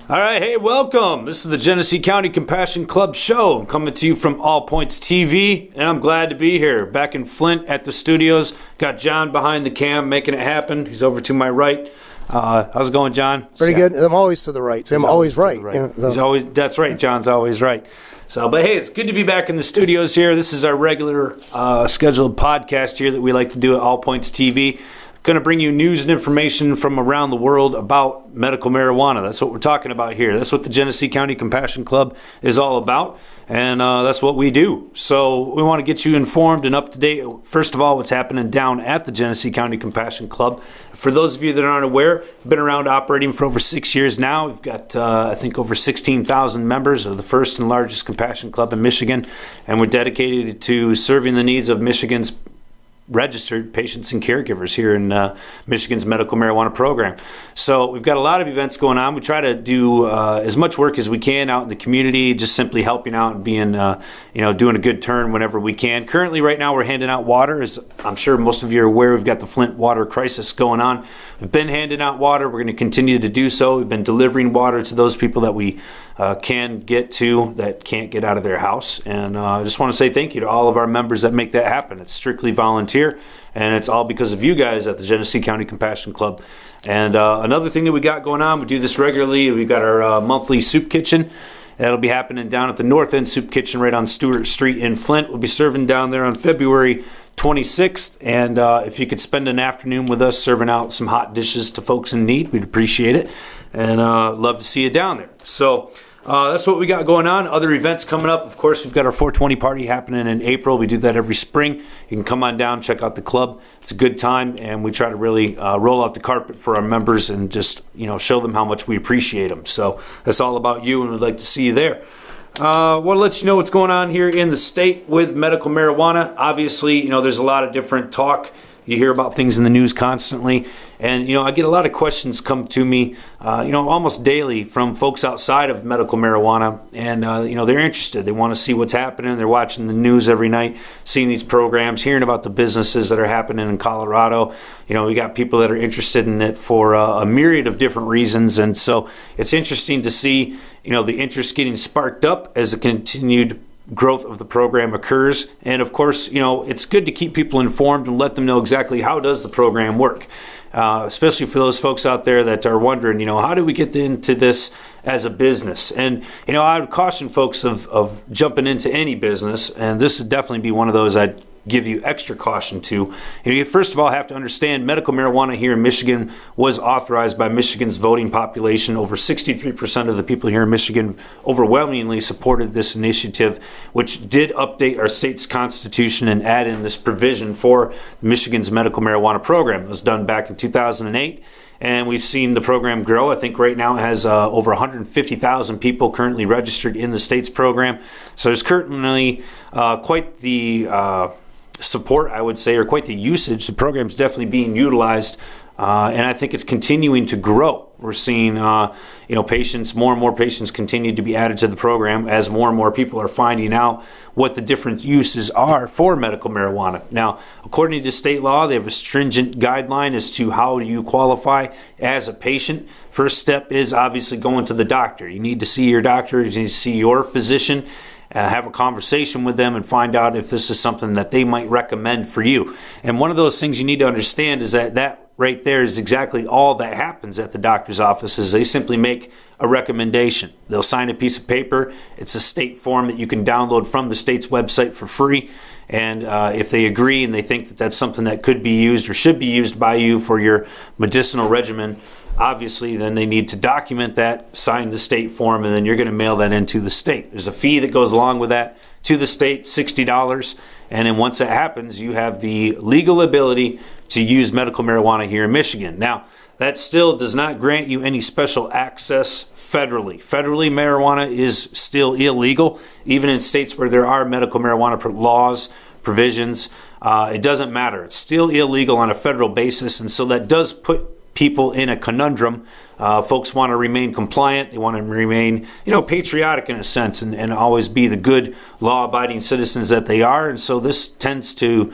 All right, hey, welcome. This is the Genesee County Compassion Club show. I'm coming to you from All Points TV, and I'm glad to be here. Back in Flint at the studios. Got John behind the cam making it happen. He's over to my right. How's it going, John? Pretty good. I'm always to the right, so I'm always right. He's always, that's right, John's always right. So, but hey, it's good to be back in the studios here. This is our regular scheduled podcast here that we like to do at All Points TV. Going to bring you news and information from around the world about medical marijuana. That's what we're talking about here. That's what the Genesee County Compassion Club is all about, and that's what we do. So we want to get you informed and up to date. First of all, what's happening down at the Genesee County Compassion Club. For those of you that aren't aware, we've been around operating for over 6 years now. We've got, I think, over 16,000 members of the first and largest compassion club in Michigan, and we're dedicated to serving the needs of Michigan's registered patients and caregivers here in Michigan's medical marijuana program. So we've got a lot of events going on. We try to do as much work as we can out in the community, just simply helping out and being, doing a good turn whenever we can. Currently, right now, we're handing out water. As I'm sure most of you are aware, we've got the Flint water crisis going on. We've been handing out water. We're going to continue to do so. We've been delivering water to those people that we can get to that can't get out of their house. And I just want to say thank you to all of our members that make that happen. It's strictly volunteer. And it's all because of you guys at the Genesee County Compassion Club. And another thing that we got going on, we do this regularly. We've got our monthly soup kitchen. That'll be happening down at the North End Soup Kitchen right on Stewart Street in Flint. We'll be serving down there on February 26th. And if you could spend an afternoon with us serving out some hot dishes to folks in need, we'd appreciate it. And love to see you down there. So that's what we got going on. Other events coming up. Of course, we've got our 420 party happening in April. We do that every spring. You can come on down, check out the club. It's a good time, and we try to really roll out the carpet for our members and just show them how much we appreciate them. So that's all about you, and we'd like to see you there. Want to let you know what's going on here in the state with medical marijuana. Obviously, there's a lot of different talk. You hear about things in the news constantly. And, I get a lot of questions come to me, almost daily from folks outside of medical marijuana. And, they're interested. They want to see what's happening. They're watching the news every night, seeing these programs, hearing about the businesses that are happening in Colorado. We got people that are interested in it for a myriad of different reasons. And so it's interesting to see, the interest getting sparked up as the continued growth of the program occurs. And of course, it's good to keep people informed and let them know exactly how does the program work, especially for those folks out there that are wondering, how do we get into this as a business? And I would caution folks of jumping into any business, and this would definitely be one of those I'd give you extra caution to. You first of all have to understand medical marijuana here in Michigan was authorized by Michigan's voting population. Over 63% of the people here in Michigan overwhelmingly supported this initiative, which did update our state's constitution and add in this provision for Michigan's medical marijuana program. It was done back in 2008. And we've seen the program grow. I think right now it has over 150,000 people currently registered in the state's program. So there's currently quite the support, I would say, or quite the usage. The program's definitely being utilized, and I think it's continuing to grow. We're seeing, patients, more and more patients continue to be added to the program as more and more people are finding out what the different uses are for medical marijuana. Now, according to state law, they have a stringent guideline as to how you qualify as a patient. First step is obviously going to the doctor. You need to see your doctor, you need to see your physician, have a conversation with them and find out if this is something that they might recommend for you. And one of those things you need to understand is that right there is exactly all that happens at the doctor's office. Is they simply make a recommendation. They'll sign a piece of paper. It's a state form that you can download from the state's website for free. And if they agree and they think that that's something that could be used or should be used by you for your medicinal regimen, obviously then they need to document that, sign the state form, and then you're going to mail that into the state. There's a fee that goes along with that to the state, $60. And then once that happens, you have the legal ability to use medical marijuana here in Michigan. Now, that still does not grant you any special access federally. Federally, marijuana is still illegal, even in states where there are medical marijuana laws, provisions. It doesn't matter. It's still illegal on a federal basis, and so that does put people in a conundrum. Folks want to remain compliant. They want to remain, patriotic in a sense, and always be the good, law-abiding citizens that they are. And so this tends to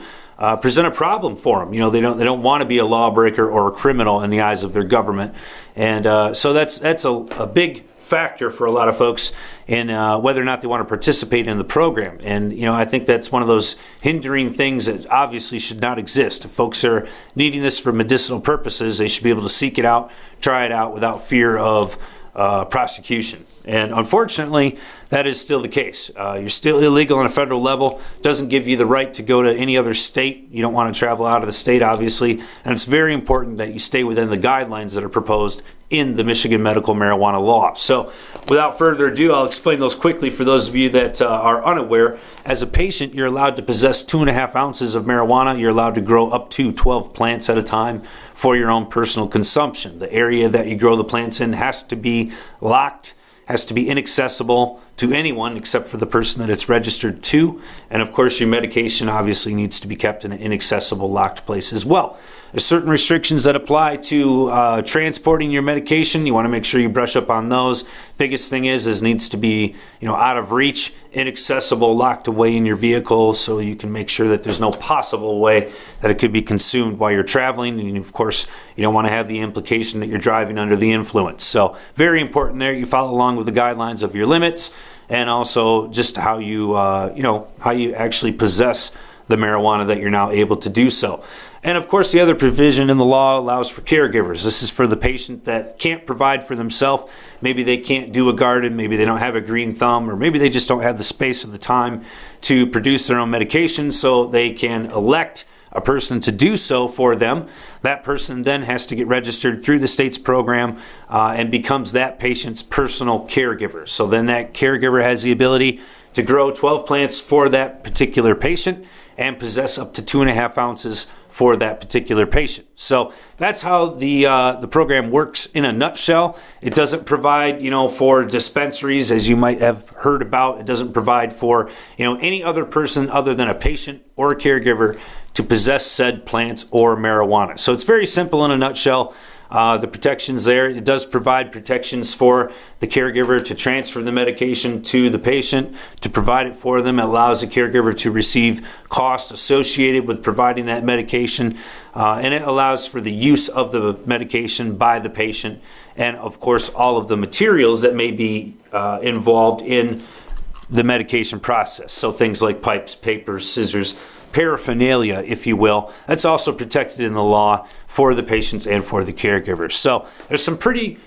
present a problem for them. They don't want to be a lawbreaker or a criminal in the eyes of their government, and so that's a big factor for a lot of folks in whether or not they want to participate in the program. And, I think that's one of those hindering things that obviously should not exist. If folks are needing this for medicinal purposes, they should be able to seek it out, try it out without fear of prosecution. And unfortunately, that is still the case. You're still illegal on a federal level. Doesn't give you the right to go to any other state. You don't want to travel out of the state, obviously. And it's very important that you stay within the guidelines that are proposed in the Michigan medical marijuana law. So without further ado, I'll explain those quickly for those of you that are unaware. As a patient, you're allowed to possess 2.5 ounces of marijuana. You're allowed to grow up to 12 plants at a time for your own personal consumption. The area that you grow the plants in has to be locked, has to be inaccessible to anyone except for the person that it's registered to. And of course, your medication obviously needs to be kept in an inaccessible, locked place as well. There's certain restrictions that apply to transporting your medication. You want to make sure you brush up on those. Biggest thing is needs to be out of reach, inaccessible, locked away in your vehicle, so you can make sure that there's no possible way that it could be consumed while you're traveling. And of course, you don't want to have the implication that you're driving under the influence. So very important there. You follow along with the guidelines of your limits, and also just how you how you actually possess the marijuana that you're now able to do so. And of course, the other provision in the law allows for caregivers. This is for the patient that can't provide for themselves. Maybe they can't do a garden, maybe they don't have a green thumb, or maybe they just don't have the space or the time to produce their own medication, so they can elect a person to do so for them. That person then has to get registered through the state's program and becomes that patient's personal caregiver. So then that caregiver has the ability to grow 12 plants for that particular patient and possess up to 2.5 ounces for that particular patient. So that's how the program works in a nutshell. It doesn't provide, for dispensaries, as you might have heard about. It doesn't provide for, any other person other than a patient or a caregiver to possess said plants or marijuana. So it's very simple in a nutshell. The protections there. It does provide protections for the caregiver to transfer the medication to the patient, to provide it for them. It allows the caregiver to receive costs associated with providing that medication, and it allows for the use of the medication by the patient, and of course all of the materials that may be involved in the medication process. So things like pipes, papers, scissors, paraphernalia, if you will. That's also protected in the law for the patients and for the caregivers. So there's some pretty,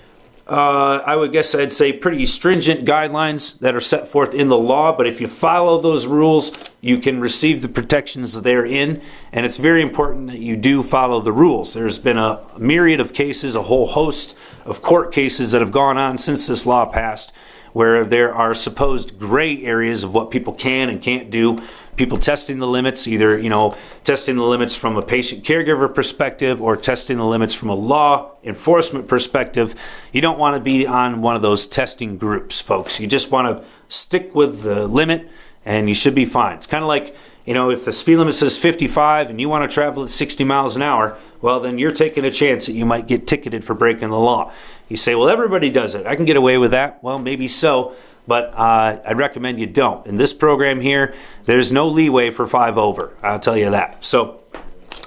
I'd say pretty stringent guidelines that are set forth in the law, but if you follow those rules, you can receive the protections therein, and it's very important that you do follow the rules. There's been a myriad of cases, a whole host of court cases that have gone on since this law passed, where there are supposed gray areas of what people can and can't do. People testing the limits, either, testing the limits from a patient caregiver perspective or testing the limits from a law enforcement perspective. You don't want to be on one of those testing groups, folks. You just want to stick with the limit and you should be fine. It's kind of like, if the speed limit says 55 and you want to travel at 60 miles an hour, well, then you're taking a chance that you might get ticketed for breaking the law. You say, well, everybody does it. I can get away with that. Well, maybe so, but I'd recommend you don't. In this program here, there's no leeway for 5 over. I'll tell you that. So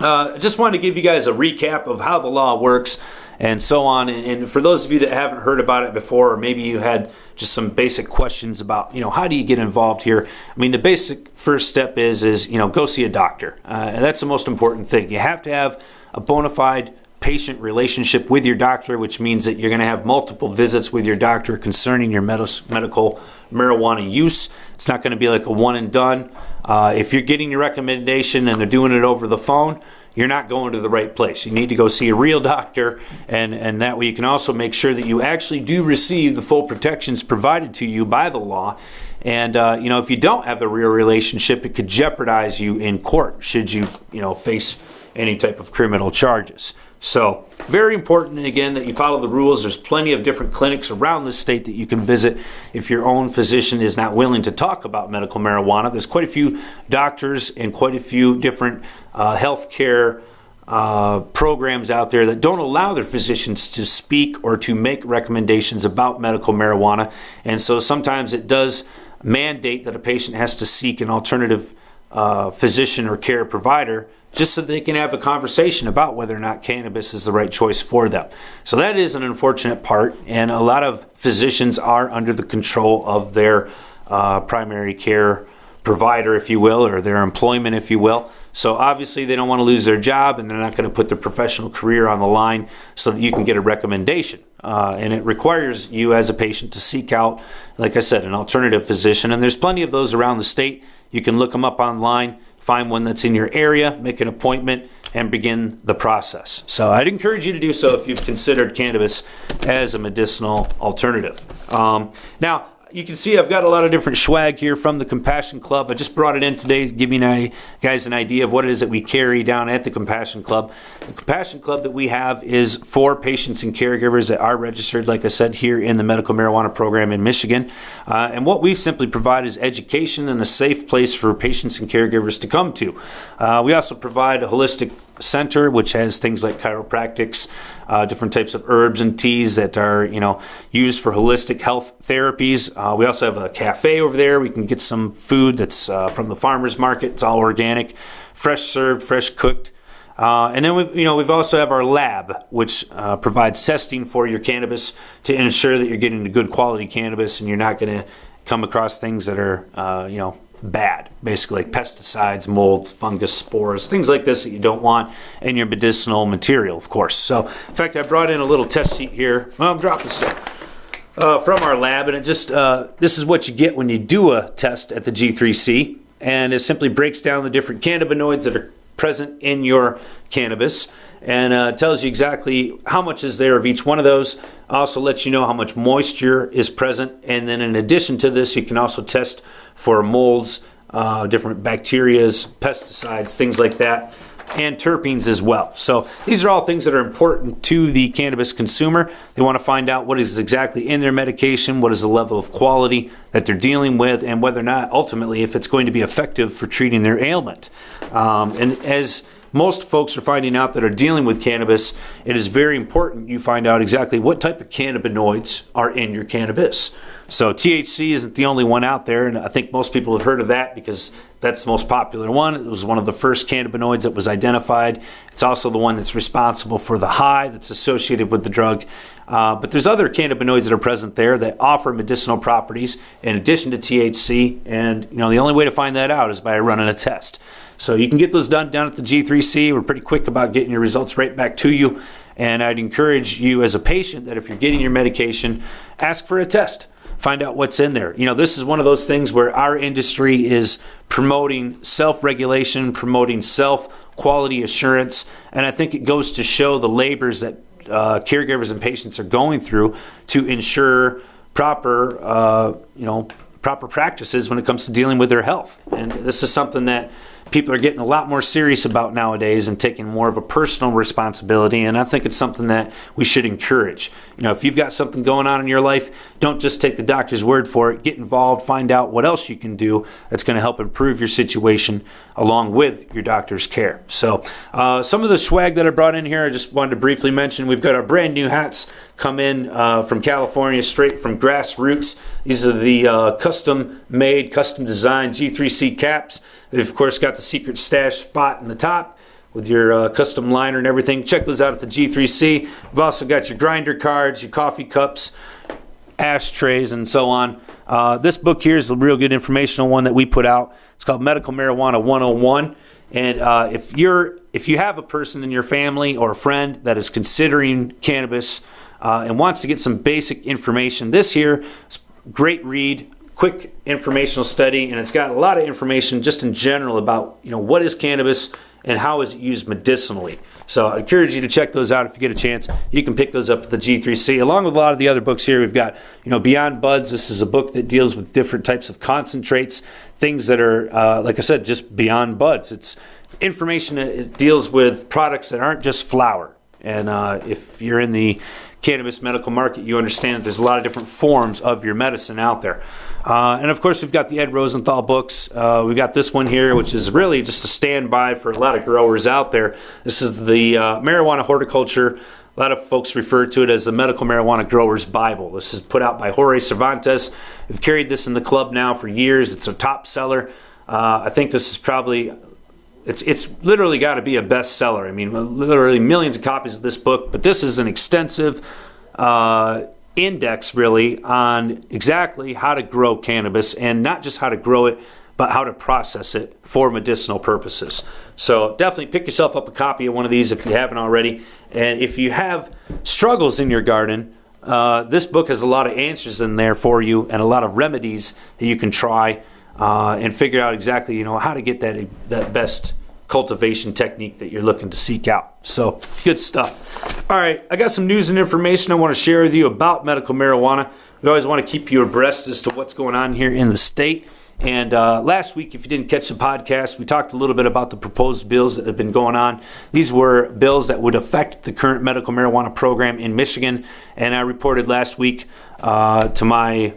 I just wanted to give you guys a recap of how the law works and so on. And for those of you that haven't heard about it before, or maybe you had just some basic questions about, how do you get involved here? I mean, the basic first step is go see a doctor. And that's the most important thing. You have to have a bona fide patient relationship with your doctor, which means that you're going to have multiple visits with your doctor concerning your medical marijuana use. It's not going to be like a one and done. If you're getting your recommendation and they're doing it over the phone, you're not going to the right place. You need to go see a real doctor, and that way you can also make sure that you actually do receive the full protections provided to you by the law. And, if you don't have a real relationship, it could jeopardize you in court should you, face any type of criminal charges. So very important, again, that you follow the rules. There's plenty of different clinics around the state that you can visit if your own physician is not willing to talk about medical marijuana. There's quite a few doctors and quite a few different healthcare programs out there that don't allow their physicians to speak or to make recommendations about medical marijuana. And so sometimes it does mandate that a patient has to seek an alternative physician or care provider just so they can have a conversation about whether or not cannabis is the right choice for them. So that is an unfortunate part, and a lot of physicians are under the control of their primary care provider, if you will, or their employment, if you will. So obviously they don't want to lose their job, and they're not going to put their professional career on the line so that you can get a recommendation. And it requires you as a patient to seek out, like I said, an alternative physician. And there's plenty of those around the state. You can look them up online, find one that's in your area, make an appointment, and begin the process. So I'd encourage you to do so if you've considered cannabis as a medicinal alternative. Now, you can see I've got a lot of different swag here from the Compassion Club. I just brought it in today to give you guys an idea of what it is that we carry down at the Compassion Club. The Compassion Club that we have is for patients and caregivers that are registered, like I said, here in the medical marijuana program in Michigan. And what we simply provide is education and a safe place for patients and caregivers to come to. We also provide a holistic center, which has things like chiropractics, different types of herbs and teas that are, used for holistic health therapies. We also have a cafe over there. We can get some food that's from the farmer's market. It's all organic, fresh served, fresh cooked. And then we've also have our lab, which provides testing for your cannabis to ensure that you're getting the good quality cannabis and you're not going to come across things that are, bad, basically like pesticides, mold, fungus, spores, things like this that you don't want in your medicinal material, of course. So, in fact, I brought in a little test sheet here. Well, I'm dropping stuff from our lab, and it just this is what you get when you do a test at the G3C, and it simply breaks down the different cannabinoids that are present in your cannabis and tells you exactly how much is there of each one of those. Also lets you know how much moisture is present, and then in addition to this, you can also test for molds, different bacterias, pesticides, things like that, and terpenes as well. So these are all things that are important to the cannabis consumer. They want to find out what is exactly in their medication, what is the level of quality that they're dealing with, and whether or not ultimately if it's going to be effective for treating their ailment. And as most folks are finding out that are dealing with cannabis, it is very important you find out exactly what type of cannabinoids are in your cannabis. So THC isn't the only one out there, and I think most people have heard of that because that's the most popular one. It was one of the first cannabinoids that was identified. It's also the one that's responsible for the high that's associated with the drug. But there's other cannabinoids that are present there that offer medicinal properties in addition to THC, and the only way to find that out is by running a test. So you can get those done down at the G3C. We're pretty quick about getting your results right back to you, and I'd encourage you as a patient that if you're getting your medication, ask for a test. Find out what's in there. This is one of those things where our industry is promoting self-regulation, promoting self-quality assurance, and I think it goes to show the labors that caregivers and patients are going through to ensure proper practices when it comes to dealing with their health. And this is something that people are getting a lot more serious about nowadays and taking more of a personal responsibility, and I think it's something that we should encourage. If you've got something going on in your life, don't just take the doctor's word for it. Get involved, find out what else you can do that's going to help improve your situation along with your doctor's care. So some of the swag that I brought in here, I just wanted to briefly mention. We've got our brand new hats come in from California, straight from Grassroots. These are the custom-made, custom-designed G3C caps. They've, of course, got the secret stash spot in the top with your custom liner and everything. Check those out at the G3C. We've also got your grinder cards, your coffee cups, ashtrays, and so on. This book here is a real good informational one that we put out. It's called Medical Marijuana 101. And if you have a person in your family or a friend that is considering cannabis and wants to get some basic information, this here is a great read. Quick informational study, and it's got a lot of information just in general about what is cannabis and how is it used medicinally. So I encourage you to check those out if you get a chance. You can pick those up at the G3C along with a lot of the other books here. We've got Beyond Buds. This is a book that deals with different types of concentrates, things that are like I said, just beyond buds. It's information that deals with products that aren't just flower. And if you're in the cannabis medical market, you understand that there's a lot of different forms of your medicine out there. And of course, we've got the Ed Rosenthal books. We've got this one here, which is really just a standby for a lot of growers out there. This is the Marijuana Horticulture. A lot of folks refer to it as the Medical Marijuana Grower's Bible. This is put out by Jorge Cervantes. We've carried this in the club now for years. It's a top seller. I think this is probably it's literally got to be a bestseller. I mean, literally millions of copies of this book, but this is an extensive index really on exactly how to grow cannabis, and not just how to grow it, but how to process it for medicinal purposes. So definitely pick yourself up a copy of one of these if you haven't already. And if you have struggles in your garden, this book has a lot of answers in there for you, and a lot of remedies that you can try and figure out exactly, how to get that best cultivation technique that you're looking to seek out. So good stuff. All right, I got some news and information I want to share with you about medical marijuana. We always want to keep you abreast as to what's going on here in the state. And last week, if you didn't catch the podcast, we talked a little bit about the proposed bills that have been going on. These were bills that would affect the current medical marijuana program in Michigan. And I reported last week to my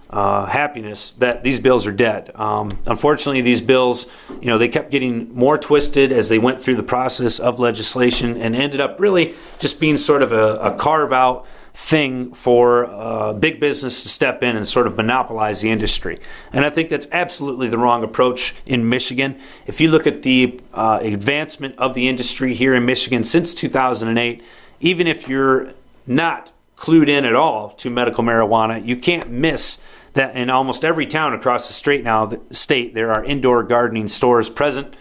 happiness that these bills are dead. Unfortunately, these bills, they kept getting more twisted as they went through the process of legislation, and ended up really just being sort of a carve-out thing for big business to step in and sort of monopolize the industry. And I think that's absolutely the wrong approach in Michigan. If you look at the advancement of the industry here in Michigan since 2008, even if you're not clued in at all to medical marijuana, you can't miss that in almost every town across the state there are indoor gardening stores present.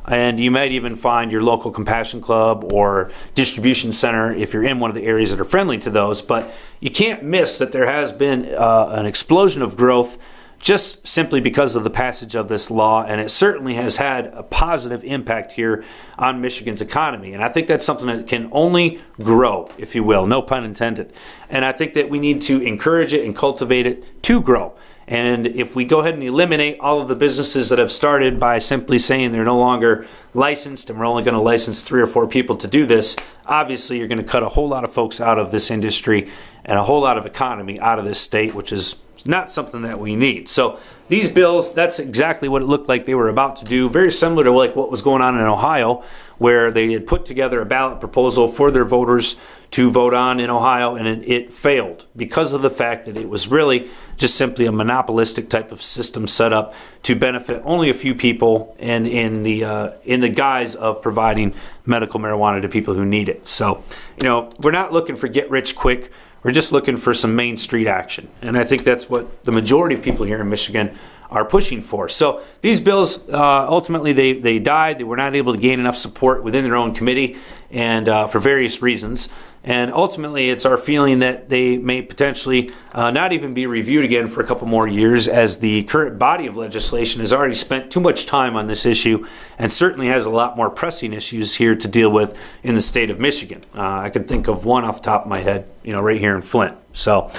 And you might even find your local compassion club or distribution center if you're in one of the areas that are friendly to those. But you can't miss that there has been an explosion of growth just simply because of the passage of this law. And it certainly has had a positive impact here on Michigan's economy. And I think that's something that can only grow, if you will, no pun intended. And I think that we need to encourage it and cultivate it to grow. And if we go ahead and eliminate all of the businesses that have started by simply saying they're no longer licensed and we're only going to license 3 or 4 people to do this, obviously you're going to cut a whole lot of folks out of this industry and a whole lot of economy out of this state, which is not something that we need. So these bills, that's exactly what it looked like they were about to do, very similar to like what was going on in Ohio, where they had put together a ballot proposal for their voters to vote on in Ohio, and it failed because of the fact that it was really just simply a monopolistic type of system set up to benefit only a few people, and in the guise of providing medical marijuana to people who need it. So, we're not looking for get rich quick. We're just looking for some Main Street action. And I think that's what the majority of people here in Michigan are pushing for. So these bills, ultimately, they died. They were not able to gain enough support within their own committee, and for various reasons. And ultimately, it's our feeling that they may potentially not even be reviewed again for a couple more years, as the current body of legislation has already spent too much time on this issue and certainly has a lot more pressing issues here to deal with in the state of Michigan. I can think of one off the top of my head, right here in Flint. So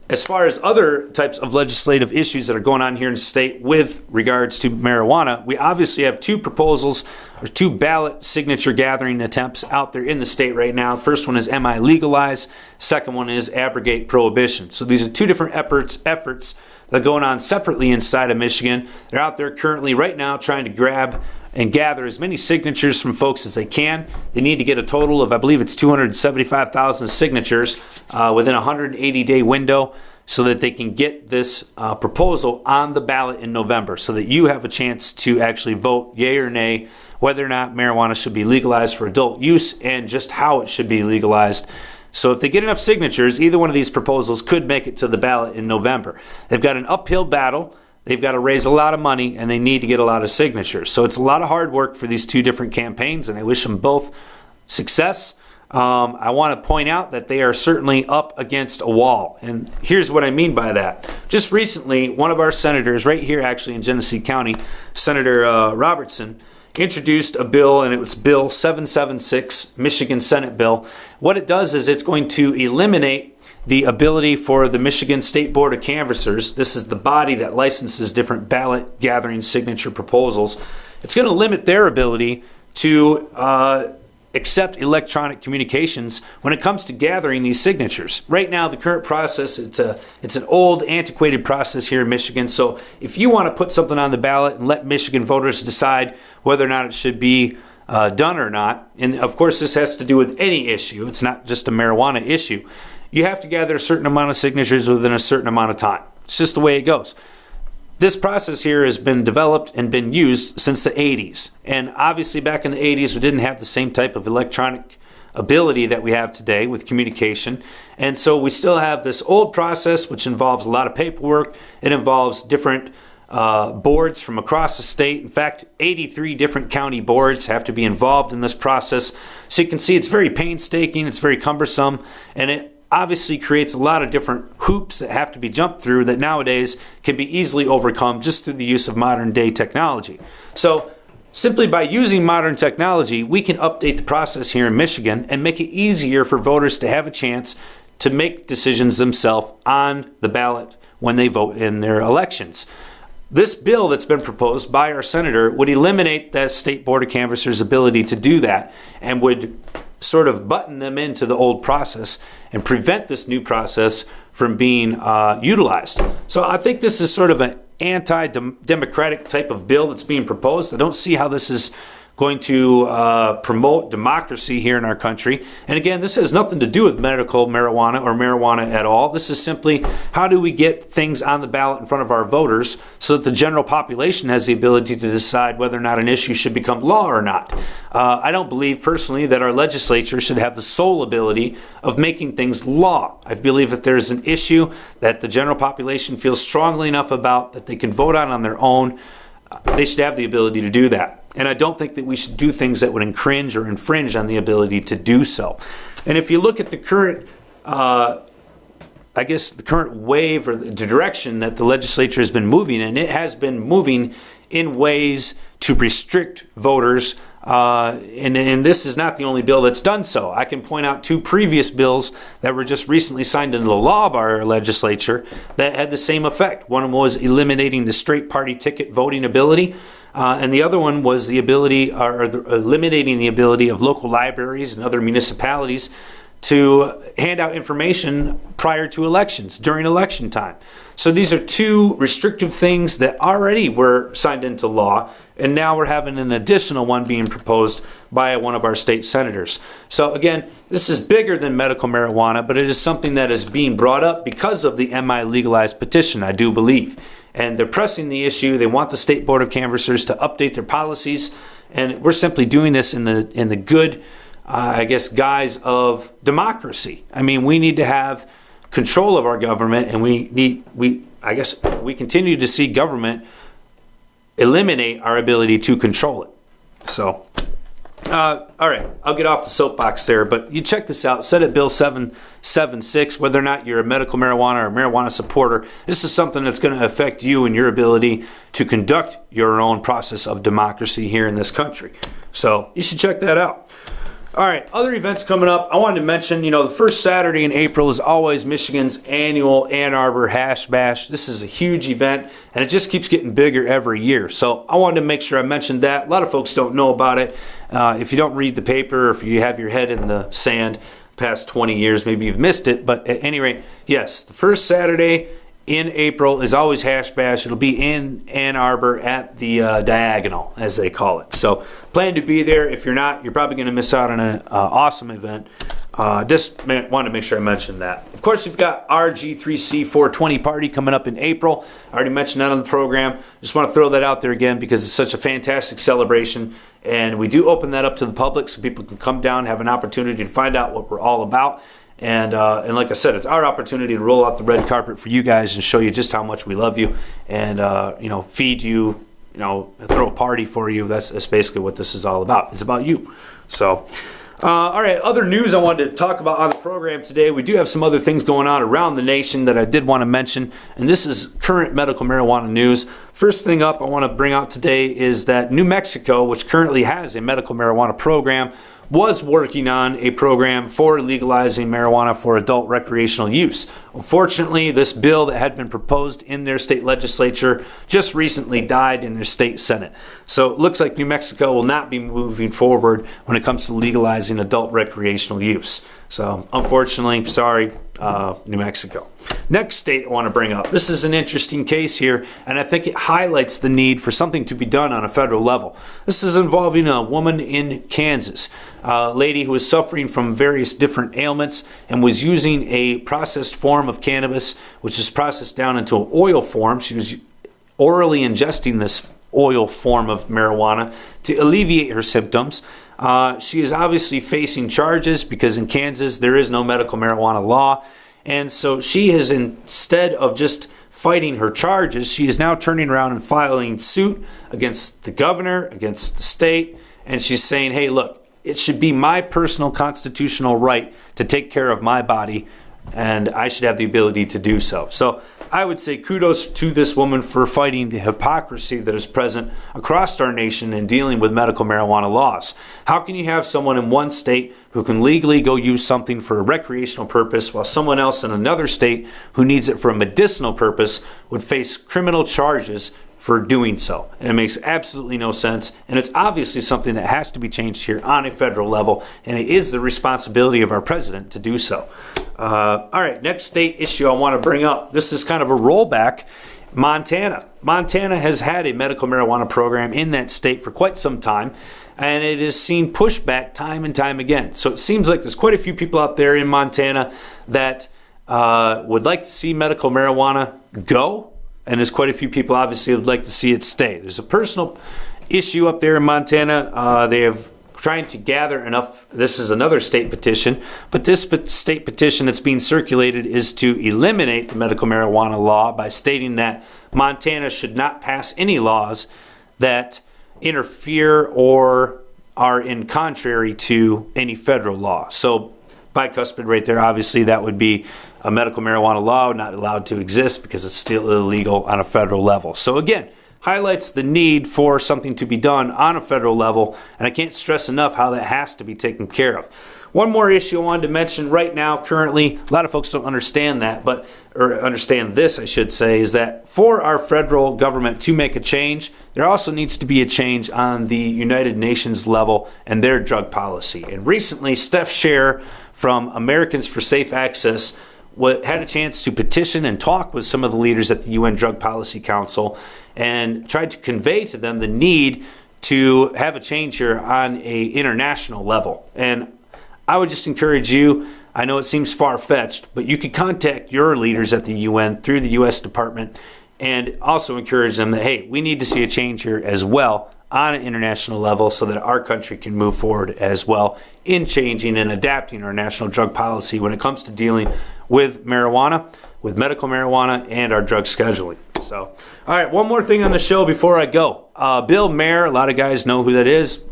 as far as other types of legislative issues that are going on here in the state with regards to marijuana, we obviously have 2 proposals or 2 ballot signature gathering attempts out there in the state right now. The first one is MI legalize. Second one is abrogate prohibition. So these are 2 different efforts that are going on separately inside of Michigan. They're out there currently right now trying to grab and gather as many signatures from folks as they can. They need to get a total of, I believe it's 275,000 signatures within a 180-day window, so that they can get this proposal on the ballot in November, so that you have a chance to actually vote yay or nay whether or not marijuana should be legalized for adult use, and just how it should be legalized. So if they get enough signatures, either one of these proposals could make it to the ballot in November. They've got an uphill battle. They've got to raise a lot of money, and they need to get a lot of signatures. So it's a lot of hard work for these 2 different campaigns, and I wish them both success. I want to point out that they are certainly up against a wall. And here's what I mean by that. Just recently, one of our senators, right here actually in Genesee County, Senator Robertson, introduced a bill, and it was Bill 776, Michigan Senate bill. What it does is it's going to eliminate the ability for the Michigan State Board of Canvassers, this is the body that licenses different ballot gathering signature proposals, it's going to limit their ability to accept electronic communications when it comes to gathering these signatures. Right now, the current process, it's an old, antiquated process here in Michigan. So if you want to put something on the ballot and let Michigan voters decide whether or not it should be done or not, and of course this has to do with any issue, it's not just a marijuana issue, you have to gather a certain amount of signatures within a certain amount of time. It's just the way it goes. this process here has been developed and been used since the 80s. And obviously back in the 80s, we didn't have the same type of electronic ability that we have today with communication. And so we still have this old process, which involves a lot of paperwork. It involves different boards from across the state. In fact, 83 different county boards have to be involved in this process. So you can see it's very painstaking, it's very cumbersome, and it obviously creates a lot of different hoops that have to be jumped through that nowadays can be easily overcome just through the use of modern day technology. So simply by using modern technology, we can update the process here in Michigan and make it easier for voters to have a chance to make decisions themselves on the ballot when they vote in their elections. This bill that's been proposed by our senator would eliminate that state board of canvassers' ability to do that and would sort of button them into the old process and prevent this new process from being utilized. So I think this is sort of an anti-democratic type of bill that's being proposed. I don't see how this is going to promote democracy here in our country. And again, this has nothing to do with medical marijuana or marijuana at all. This is simply how do we get things on the ballot in front of our voters so that the general population has the ability to decide whether or not an issue should become law or not. I don't believe personally that our legislature should have the sole ability of making things law. I believe that there's an issue that the general population feels strongly enough about that they can vote on their own. They should have the ability to do that. And I don't think that we should do things that would infringe on the ability to do so. And if you look at the current, the current wave or the direction that the legislature has been moving in, it has been moving in ways to restrict voters. And this is not the only bill that's done so. I can point out two previous bills that were just recently signed into law by our legislature that had the same effect. One was eliminating the straight party ticket voting ability. And the other one was the ability, eliminating the ability of local libraries and other municipalities to hand out information prior to elections, during election time. So these are two restrictive things that already were signed into law, and now we're having an additional one being proposed by one of our state senators. So again, this is bigger than medical marijuana, but it is something that is being brought up because of the MI Legalized petition, I do believe. And they're pressing the issue. They want the State Board of Canvassers to update their policies, and we're simply doing this in the good, guise of democracy. I mean, we need to have control of our government, and we continue to see government eliminate our ability to control it. So, all right, I'll get off the soapbox there, but you check this out. Senate Bill 776, whether or not you're a medical marijuana or marijuana supporter, this is something that's going to affect you and your ability to conduct your own process of democracy here in this country. So you should check that out. All right, other events coming up. I wanted to mention, the first Saturday in April is always Michigan's annual Ann Arbor Hash Bash. This is a huge event, and it just keeps getting bigger every year. So I wanted to make sure I mentioned that. A lot of folks don't know about it. If you don't read the paper, or if you have your head in the sand past 20 years, maybe you've missed it. But at any rate, yes, the first Saturday in April is always Hash Bash. It'll be in Ann Arbor at the Diagonal, as they call it. So plan to be there. If you're not, you're probably going to miss out on an awesome event. Just wanted to make sure I mentioned that. Of course, we've got our G3C 420 party coming up in April. I already mentioned that on the program. Just want to throw that out there again because it's such a fantastic celebration. And we do open that up to the public so people can come down, have an opportunity to find out what we're all about. And like I said, it's our opportunity to roll out the red carpet for you guys and show you just how much we love you and, feed you, throw a party for you. That's basically what this is all about. It's about you. So, all right, other news I wanted to talk about on the program today. We do have some other things going on around the nation that I did want to mention, and this is current medical marijuana news. First thing up I want to bring out today is that New Mexico, which currently has a medical marijuana program, was working on a program for legalizing marijuana for adult recreational use. Unfortunately, this bill that had been proposed in their state legislature just recently died in their state senate. So it looks like New Mexico will not be moving forward when it comes to legalizing adult recreational use. So unfortunately, sorry, New Mexico. Next state I want to bring up. This is an interesting case here, and I think it highlights the need for something to be done on a federal level. This is involving a woman in Kansas, a lady who was suffering from various different ailments and was using a processed form of cannabis, which is processed down into an oil form. She was orally ingesting this oil form of marijuana to alleviate her symptoms. She is obviously facing charges because in Kansas there is no medical marijuana law. And so she is, instead of just fighting her charges, she is now turning around and filing suit against the governor, against the state. And she's saying, hey, look, it should be my personal constitutional right to take care of my body, and I should have the ability to do so. So I would say kudos to this woman for fighting the hypocrisy that is present across our nation in dealing with medical marijuana laws. How can you have someone in one state who can legally go use something for a recreational purpose while someone else in another state who needs it for a medicinal purpose would face criminal charges for doing so? And it makes absolutely no sense, and it's obviously something that has to be changed here on a federal level, and it is the responsibility of our president to do so. All right, next state issue I want to bring up. This is kind of a rollback. Montana. Montana has had a medical marijuana program in that state for quite some time, and it has seen pushback time and time again. So it seems like there's quite a few people out there in Montana that would like to see medical marijuana go, and there's quite a few people obviously who would like to see it stay. There's a personal issue up there in Montana. They have trying to gather enough. This is another state petition, but this state petition that's being circulated is to eliminate the medical marijuana law by stating that Montana should not pass any laws that interfere or are in contrary to any federal law. So bicuspid right there, obviously that would be a medical marijuana law not allowed to exist because it's still illegal on a federal level. So again, highlights the need for something to be done on a federal level, and I can't stress enough how that has to be taken care of. One more issue I wanted to mention right now, currently, a lot of folks don't understand that, or understand this, I should say, is that for our federal government to make a change, there also needs to be a change on the United Nations level and their drug policy. And recently, Steph Scher from Americans for Safe Access had a chance to petition and talk with some of the leaders at the UN Drug Policy Council and tried to convey to them the need to have a change here on a international level. And I would just encourage you, I know it seems far-fetched, but you can contact your leaders at the UN through the U.S. Department and also encourage them that, hey, we need to see a change here as well on an international level so that our country can move forward as well in changing and adapting our national drug policy when it comes to dealing with marijuana, with medical marijuana, and our drug scheduling. So, all right, one more thing on the show before I go. Bill Maher, a lot of guys know who that is,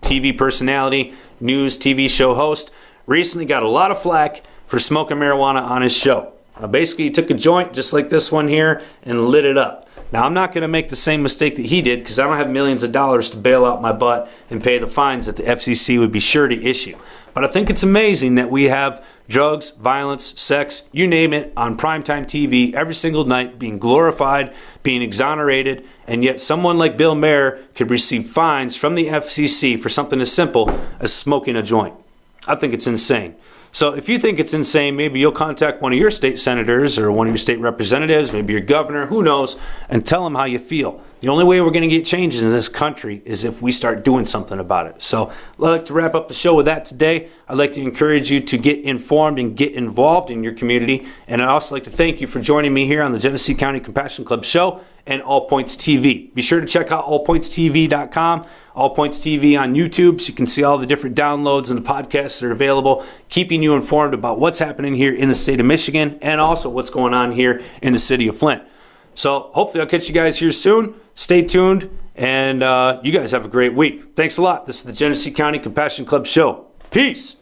TV personality, news TV show host, recently got a lot of flack for smoking marijuana on his show. Basically, he took a joint just like this one here and lit it up. Now, I'm not going to make the same mistake that he did because I don't have millions of dollars to bail out my butt and pay the fines that the FCC would be sure to issue. But I think it's amazing that we have drugs, violence, sex, you name it, on primetime TV every single night being glorified, being exonerated, and yet someone like Bill Maher could receive fines from the FCC for something as simple as smoking a joint. I think it's insane. So if you think it's insane, maybe you'll contact one of your state senators or one of your state representatives, maybe your governor, who knows, and tell them how you feel. The only way we're going to get changes in this country is if we start doing something about it. So I'd like to wrap up the show with that today. I'd like to encourage you to get informed and get involved in your community. And I'd also like to thank you for joining me here on the Genesee County Compassion Club show and All Points TV. Be sure to check out allpointstv.com, All Points TV on YouTube, so you can see all the different downloads and the podcasts that are available, keeping you informed about what's happening here in the state of Michigan and also what's going on here in the city of Flint. So hopefully I'll catch you guys here soon. Stay tuned, and you guys have a great week. Thanks a lot. This is the Genesee County Compassion Club show. Peace.